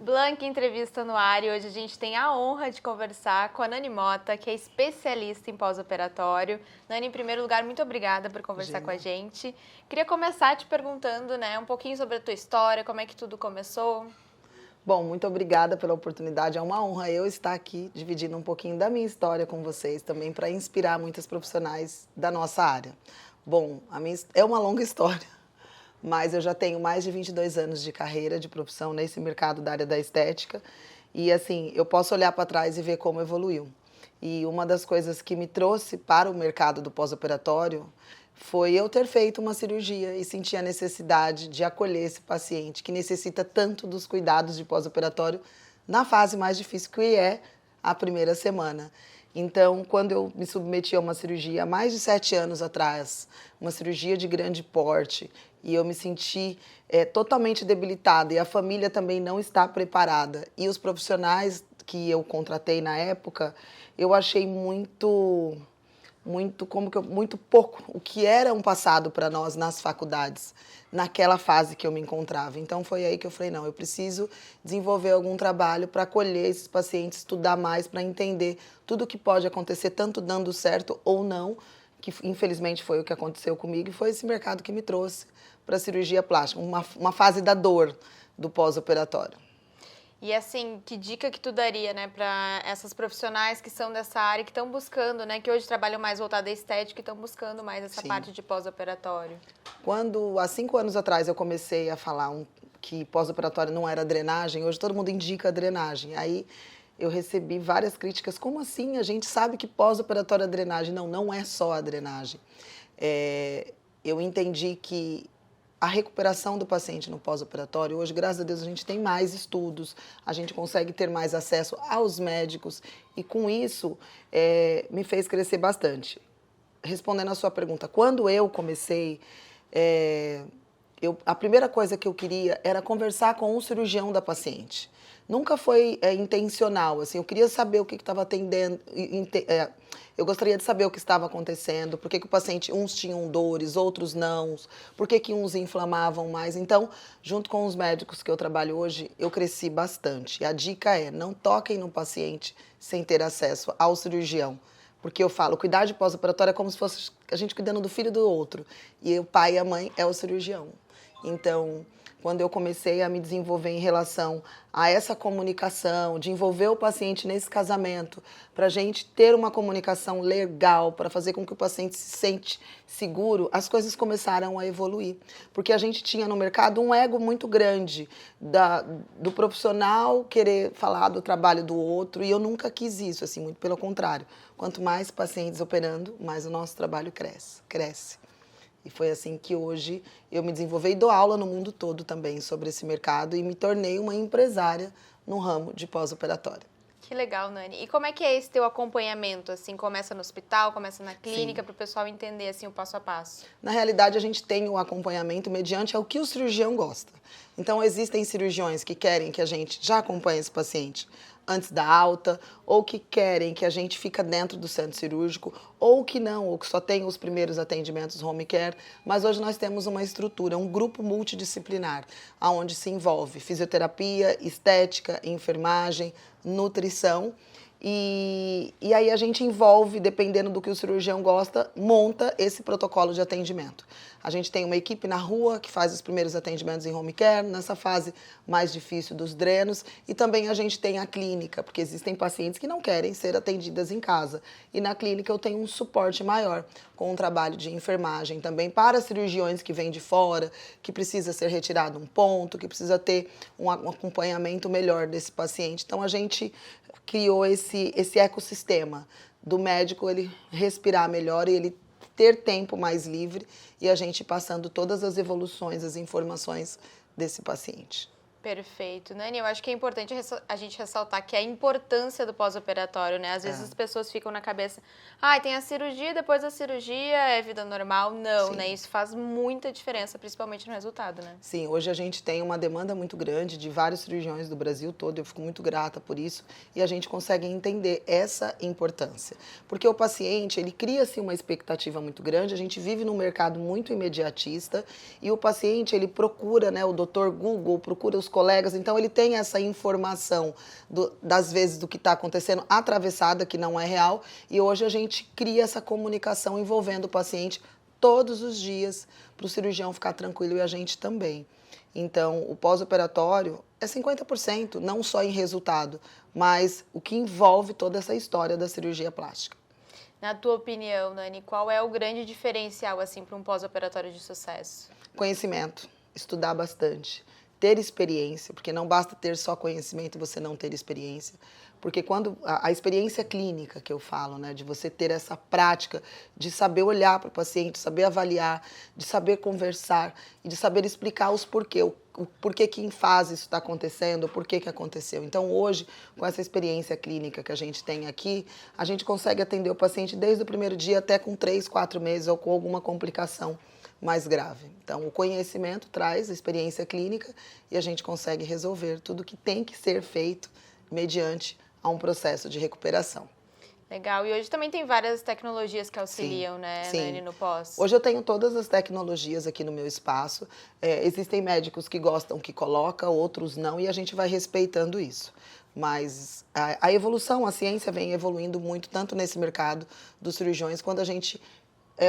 Blank Entrevista no ar e hoje a gente tem a honra de conversar com a Nani Mota, que é especialista em pós-operatório. Nani, em primeiro lugar, muito obrigada por conversar com a gente. Queria começar te perguntando, um pouquinho sobre a tua história, como é que tudo começou. Bom, muito obrigada pela oportunidade. É uma honra eu estar aqui dividindo um pouquinho da minha história com vocês também para inspirar muitas profissionais da nossa área. Bom, é uma longa história, mas eu já tenho mais de 22 anos de carreira, de profissão nesse mercado da área da estética e assim, eu posso olhar para trás e ver como evoluiu. E uma das coisas que me trouxe para o mercado do pós-operatório foi eu ter feito uma cirurgia e sentir a necessidade de acolher esse paciente que necessita tanto dos cuidados de pós-operatório na fase mais difícil que é a primeira semana. Então, quando eu me submeti a uma cirurgia há mais de 7 anos atrás, uma cirurgia de grande porte, e eu me senti totalmente debilitada e a família também não está preparada. E os profissionais que eu contratei na época, eu achei muito pouco o que era um passado para nós nas faculdades, naquela fase que eu me encontrava. Então foi aí que eu falei, não, eu preciso desenvolver algum trabalho para acolher esses pacientes, estudar mais, para entender tudo o que pode acontecer, tanto dando certo ou não, que infelizmente foi o que aconteceu comigo, e foi esse mercado que me trouxe para a cirurgia plástica, uma fase da dor do pós-operatório. E assim, que dica que tu daria, para essas profissionais que são dessa área, que estão buscando, que hoje trabalham mais voltada à estética e estão buscando mais essa parte de pós-operatório? Quando, há 5 anos atrás, eu comecei a falar que pós-operatório não era drenagem, hoje todo mundo indica drenagem. Aí eu recebi várias críticas, como assim? A gente sabe que pós-operatório é drenagem. Não, não é só a drenagem. Eu entendi que a recuperação do paciente no pós-operatório, hoje, graças a Deus, a gente tem mais estudos, a gente consegue ter mais acesso aos médicos e, com isso, me fez crescer bastante. Respondendo a sua pergunta, quando eu comecei, a primeira coisa que eu queria era conversar com um cirurgião da paciente. Nunca foi intencional, assim, eu queria saber o que estava atendendo, eu gostaria de saber o que estava acontecendo, por que o paciente, uns tinham dores, outros não, por que uns inflamavam mais. Então, junto com os médicos que eu trabalho hoje, eu cresci bastante. E a dica é, não toquem no paciente sem ter acesso ao cirurgião. Porque eu falo, cuidar de pós-operatório é como se fosse a gente cuidando do filho do outro. E o pai e a mãe é o cirurgião. Então, quando eu comecei a me desenvolver em relação a essa comunicação, de envolver o paciente nesse casamento, para a gente ter uma comunicação legal, para fazer com que o paciente se sente seguro, as coisas começaram a evoluir. Porque a gente tinha no mercado um ego muito grande do profissional querer falar do trabalho do outro, e eu nunca quis isso, assim, muito pelo contrário. Quanto mais pacientes operando, mais o nosso trabalho cresce. E foi assim que hoje eu me desenvolvi e dou aula no mundo todo também sobre esse mercado e me tornei uma empresária no ramo de pós-operatório. Que legal, Nani. E como é que é esse teu acompanhamento? Assim, começa no hospital, começa na clínica, para o pessoal entender assim, o passo a passo? Na realidade, a gente tem o acompanhamento mediante ao que o cirurgião gosta. Então, existem cirurgiões que querem que a gente já acompanhe esse paciente antes da alta, ou que querem que a gente fique dentro do centro cirúrgico, ou que não, ou que só tem os primeiros atendimentos home care. Mas hoje nós temos uma estrutura, um grupo multidisciplinar, onde se envolve fisioterapia, estética, enfermagem, nutrição. E aí a gente envolve, dependendo do que o cirurgião gosta, monta esse protocolo de atendimento. A gente tem uma equipe na rua que faz os primeiros atendimentos em home care, nessa fase mais difícil dos drenos, e também a gente tem a clínica, porque existem pacientes que não querem ser atendidas em casa. E na clínica eu tenho um suporte maior, com um trabalho de enfermagem também para cirurgiões que vêm de fora, que precisa ser retirado um ponto, que precisa ter um acompanhamento melhor desse paciente. Então a gente criou esse ecossistema do médico ele respirar melhor e ele ter tempo mais livre e a gente passando todas as evoluções, as informações desse paciente. Perfeito. Nani, eu acho que é importante a gente ressaltar que a importância do pós-operatório, né? Às vezes as pessoas ficam na cabeça, tem a cirurgia, depois da cirurgia é vida normal. Não, Sim. né? Isso faz muita diferença, principalmente no resultado, né? Sim, hoje a gente tem uma demanda muito grande de vários cirurgiões do Brasil todo, eu fico muito grata por isso, e a gente consegue entender essa importância. Porque o paciente, ele cria-se uma expectativa muito grande, a gente vive num mercado muito imediatista, e o paciente, ele procura, né, o Dr. Google, procura os colegas, então ele tem essa informação das vezes do que está acontecendo atravessada, que não é real, e hoje a gente cria essa comunicação envolvendo o paciente todos os dias para o cirurgião ficar tranquilo e a gente também. Então, o pós-operatório é 50%, não só em resultado, mas o que envolve toda essa história da cirurgia plástica. Na tua opinião, Nani, qual é o grande diferencial assim para um pós-operatório de sucesso? Conhecimento, estudar bastante, ter experiência, porque não basta ter só conhecimento e você não ter experiência. Porque quando a experiência clínica que eu falo, né, de você ter essa prática de saber olhar para o paciente, saber avaliar, de saber conversar e de saber explicar os porquê, o porquê que em fase isso está acontecendo, o porquê que aconteceu. Então, hoje, com essa experiência clínica que a gente tem aqui, a gente consegue atender o paciente desde o primeiro dia até com 3, 4 meses ou com alguma complicação mais grave. Então, o conhecimento traz a experiência clínica e a gente consegue resolver tudo que tem que ser feito mediante a um processo de recuperação. Legal. E hoje também tem várias tecnologias que auxiliam, Sim, né, sim. Nani, no pós. Hoje eu tenho todas as tecnologias aqui no meu espaço. Existem médicos que gostam que coloca, outros não, e a gente vai respeitando isso. Mas a evolução, a ciência vem evoluindo muito, tanto nesse mercado dos cirurgiões, quando a gente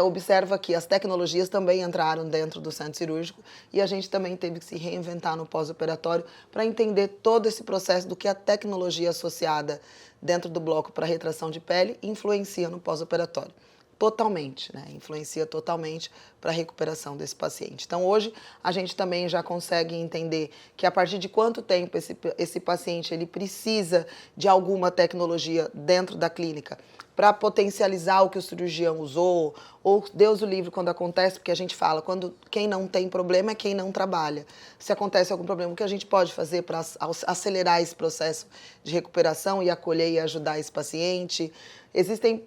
observa que as tecnologias também entraram dentro do centro cirúrgico e a gente também teve que se reinventar no pós-operatório para entender todo esse processo do que a tecnologia associada dentro do bloco para retração de pele influencia no pós-operatório. Totalmente, né? Influencia totalmente para a recuperação desse paciente. Então, hoje, a gente também já consegue entender que a partir de quanto tempo esse paciente ele precisa de alguma tecnologia dentro da clínica para potencializar o que o cirurgião usou, ou Deus o livre quando acontece, porque a gente fala, quando quem não tem problema é quem não trabalha. Se acontece algum problema, o que a gente pode fazer para acelerar esse processo de recuperação e acolher e ajudar esse paciente? Existem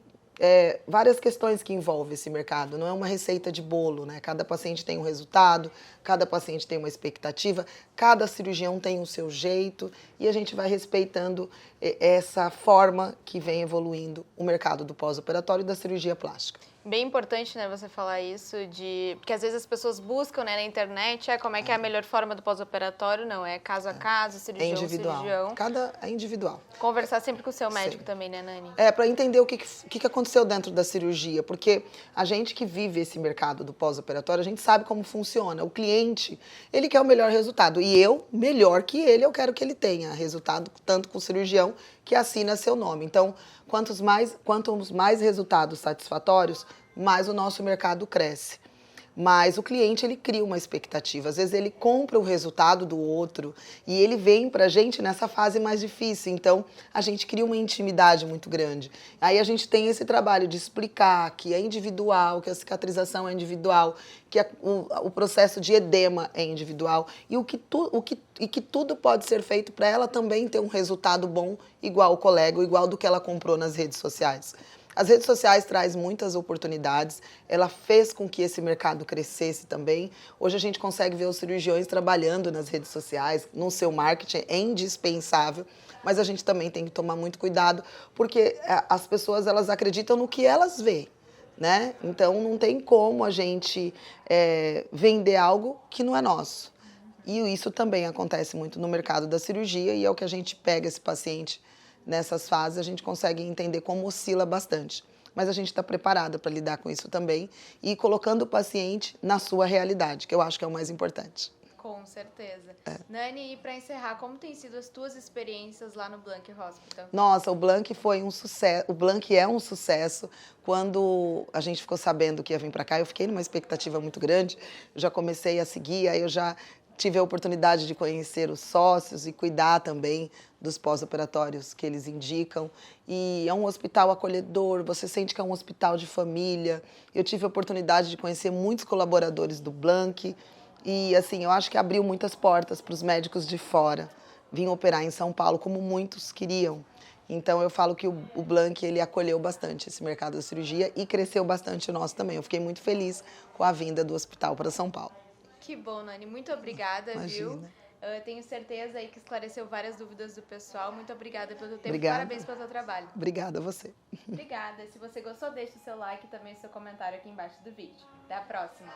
várias questões que envolvem esse mercado, não é uma receita de bolo, né? Cada paciente tem um resultado, cada paciente tem uma expectativa, cada cirurgião tem o seu jeito e a gente vai respeitando essa forma que vem evoluindo o mercado do pós-operatório e da cirurgia plástica. Bem importante, né, você falar isso, porque às vezes as pessoas buscam, né, na internet, como é que é a melhor forma do pós-operatório, não, é caso a caso, cirurgião, É individual. cirurgião. Cada é individual. Conversar sempre com o seu médico Sim. também, né, Nani? Para entender o que aconteceu dentro da cirurgia, porque a gente que vive esse mercado do pós-operatório, a gente sabe como funciona. O cliente, ele quer o melhor resultado e eu, melhor que ele, eu quero que ele tenha resultado, tanto com o cirurgião que assina seu nome. Então, quantos mais resultados satisfatórios, mais o nosso mercado cresce. Mas o cliente, ele cria uma expectativa. Às vezes ele compra o resultado do outro e ele vem pra gente nessa fase mais difícil. Então, a gente cria uma intimidade muito grande. Aí a gente tem esse trabalho de explicar que é individual, que a cicatrização é individual, que o processo de edema é individual e que tudo pode ser feito para ela também ter um resultado bom, igual o colega, igual do que ela comprou nas redes sociais. As redes sociais trazem muitas oportunidades, ela fez com que esse mercado crescesse também. Hoje a gente consegue ver os cirurgiões trabalhando nas redes sociais, no seu marketing, é indispensável, mas a gente também tem que tomar muito cuidado, porque as pessoas elas acreditam no que elas veem, né? Então não tem como a gente vender algo que não é nosso. E isso também acontece muito no mercado da cirurgia e é o que a gente pega esse paciente nessas fases, a gente consegue entender como oscila bastante. Mas a gente está preparada para lidar com isso também e colocando o paciente na sua realidade, que eu acho que é o mais importante. Com certeza. Nani, e para encerrar, como têm sido as tuas experiências lá no Blank Hospital? Nossa, o Blank foi um sucesso. O Blank é um sucesso. Quando a gente ficou sabendo que ia vir para cá, eu fiquei numa expectativa muito grande. Eu já comecei a seguir, aí eu já tive a oportunidade de conhecer os sócios e cuidar também dos pós-operatórios que eles indicam. E é um hospital acolhedor, você sente que é um hospital de família. Eu tive a oportunidade de conhecer muitos colaboradores do Blank. E, assim, eu acho que abriu muitas portas para os médicos de fora virem operar em São Paulo, como muitos queriam. Então, eu falo que o Blank, ele acolheu bastante esse mercado da cirurgia e cresceu bastante o nosso também. Eu fiquei muito feliz com a vinda do hospital para São Paulo. Que bom, Nani. Muito obrigada, Imagina. viu? Tenho certeza aí que esclareceu várias dúvidas do pessoal. Muito obrigada pelo tempo. Obrigada. Parabéns pelo seu trabalho. Obrigada a você. Obrigada. Se você gostou, deixe o seu like e também o seu comentário aqui embaixo do vídeo. Até a próxima.